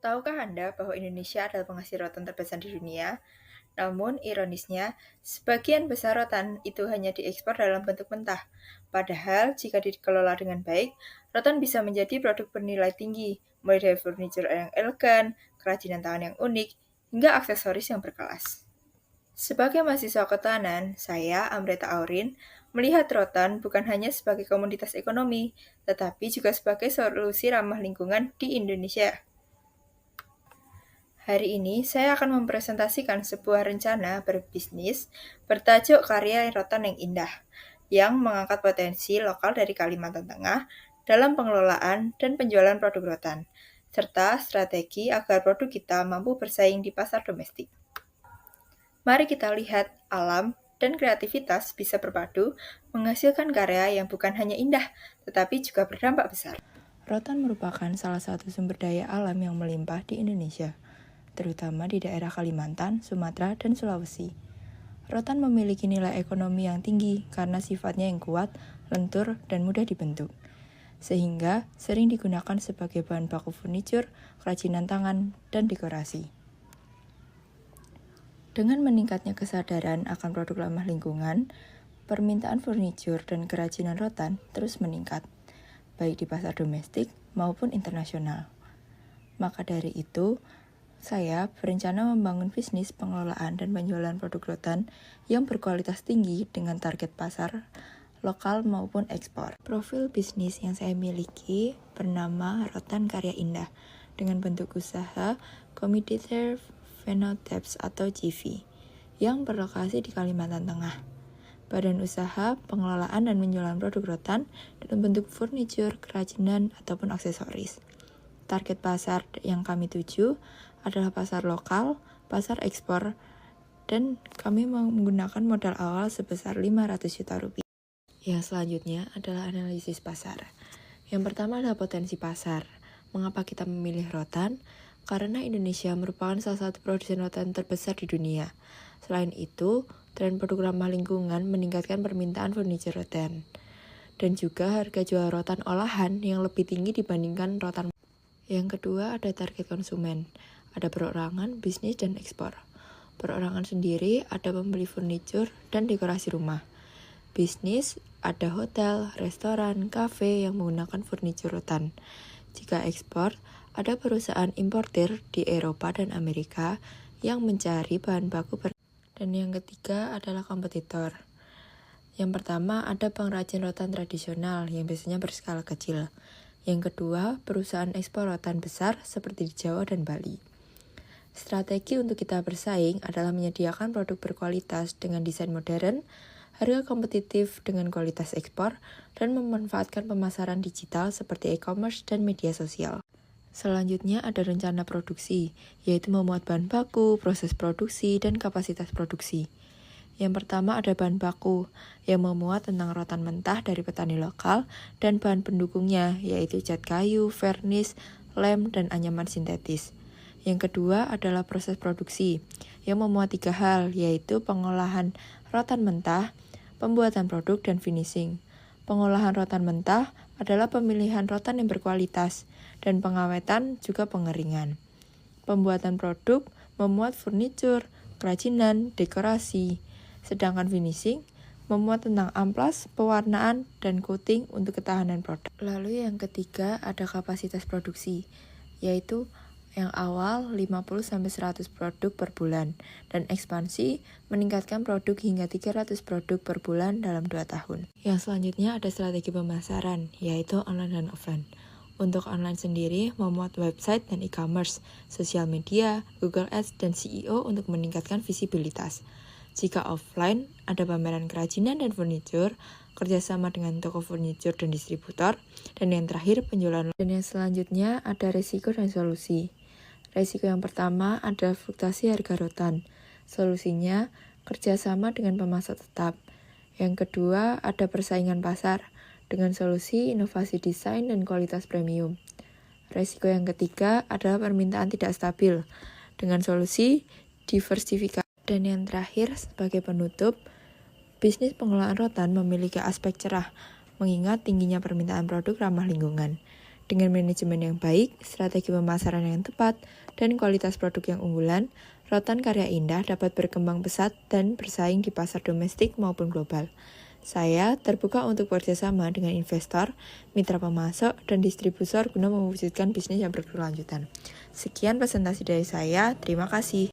Tahukah Anda bahwa Indonesia adalah penghasil rotan terbesar di dunia? Namun, ironisnya, sebagian besar rotan itu hanya diekspor dalam bentuk mentah. Padahal, jika dikelola dengan baik, rotan bisa menjadi produk bernilai tinggi, mulai dari furniture yang elegan, kerajinan tangan yang unik, hingga aksesoris yang berkelas. Sebagai mahasiswa ketahanan, saya, Amreta Aurin, melihat rotan bukan hanya sebagai komoditas ekonomi, tetapi juga sebagai solusi ramah lingkungan di Indonesia. Hari ini saya akan mempresentasikan sebuah rencana berbisnis bertajuk Karya Rotan yang Indah, yang mengangkat potensi lokal dari Kalimantan Tengah dalam pengelolaan dan penjualan produk rotan, serta strategi agar produk kita mampu bersaing di pasar domestik. Mari kita lihat alam dan kreativitas bisa berpadu menghasilkan karya yang bukan hanya indah, tetapi juga berdampak besar. Rotan merupakan salah satu sumber daya alam yang melimpah di Indonesia, terutama di daerah Kalimantan, Sumatera, dan Sulawesi. Rotan memiliki nilai ekonomi yang tinggi karena sifatnya yang kuat, lentur, dan mudah dibentuk, sehingga sering digunakan sebagai bahan baku furnitur, kerajinan tangan, dan dekorasi. Dengan meningkatnya kesadaran akan produk ramah lingkungan, permintaan furnitur dan kerajinan rotan terus meningkat, baik di pasar domestik maupun internasional. Maka dari itu, saya berencana membangun bisnis pengelolaan dan penjualan produk rotan yang berkualitas tinggi dengan target pasar lokal maupun ekspor. Profil bisnis yang saya miliki bernama Rotan Karya Indah dengan bentuk usaha Community Phenotypes atau GV yang berlokasi di Kalimantan Tengah. Badan usaha pengelolaan dan penjualan produk rotan dalam bentuk furniture, kerajinan, ataupun aksesoris. Target pasar yang kami tuju adalah pasar lokal, pasar ekspor, dan kami menggunakan modal awal sebesar 500 juta rupiah. Yang selanjutnya adalah analisis pasar. Yang pertama adalah potensi pasar. Mengapa kita memilih rotan? Karena Indonesia merupakan salah satu produsen rotan terbesar di dunia. Selain itu, tren produk ramah lingkungan meningkatkan permintaan furniture rotan. Dan juga harga jual rotan olahan yang lebih tinggi dibandingkan rotan. Yang kedua ada target konsumen. Ada perorangan, bisnis, dan ekspor. Perorangan sendiri ada pembeli furniture dan dekorasi rumah. Bisnis ada hotel, restoran, kafe yang menggunakan furniture rotan. Jika ekspor, ada perusahaan importir di Eropa dan Amerika yang mencari bahan baku. Dan yang ketiga adalah kompetitor. Yang pertama ada pengrajin rotan tradisional yang biasanya berskala kecil. Yang kedua, perusahaan ekspor rotan besar seperti di Jawa dan Bali. Strategi untuk kita bersaing adalah menyediakan produk berkualitas dengan desain modern, harga kompetitif dengan kualitas ekspor, dan memanfaatkan pemasaran digital seperti e-commerce dan media sosial. Selanjutnya ada rencana produksi, yaitu memuat bahan baku, proses produksi, dan kapasitas produksi. Yang pertama ada bahan baku, yang memuat tentang rotan mentah dari petani lokal, dan bahan pendukungnya, yaitu cat kayu, vernis, lem, dan anyaman sintetis. Yang kedua adalah proses produksi, yang memuat 3 hal, yaitu pengolahan rotan mentah, pembuatan produk, dan finishing. Pengolahan rotan mentah adalah pemilihan rotan yang berkualitas, dan pengawetan juga pengeringan. Pembuatan produk memuat furniture, kerajinan, dekorasi. Sedangkan finishing memuat tentang amplas, pewarnaan, dan coating untuk ketahanan produk. Lalu yang ketiga ada kapasitas produksi, yaitu yang awal 50-100 produk per bulan, dan ekspansi meningkatkan produk hingga 300 produk per bulan dalam 2 tahun. Yang selanjutnya ada strategi pemasaran, yaitu online dan offline. Untuk online sendiri, memuat website dan e-commerce, sosial media, Google Ads, dan SEO untuk meningkatkan visibilitas. Jika offline, ada pameran kerajinan dan furniture, kerjasama dengan toko furniture dan distributor, dan yang terakhir penjualan. Dan yang selanjutnya ada risiko dan solusi. Risiko yang pertama adalah fluktuasi harga rotan. Solusinya, kerjasama dengan pemasok tetap. Yang kedua, ada persaingan pasar dengan solusi inovasi desain dan kualitas premium. Risiko yang ketiga adalah permintaan tidak stabil dengan solusi diversifikasi. Dan yang terakhir, sebagai penutup, bisnis pengelolaan rotan memiliki aspek cerah, mengingat tingginya permintaan produk ramah lingkungan. Dengan manajemen yang baik, strategi pemasaran yang tepat, dan kualitas produk yang unggulan, Rotan Karya Indah dapat berkembang pesat dan bersaing di pasar domestik maupun global. Saya terbuka untuk kerjasama dengan investor, mitra pemasok, dan distributor guna mewujudkan bisnis yang berkelanjutan. Sekian presentasi dari saya, terima kasih.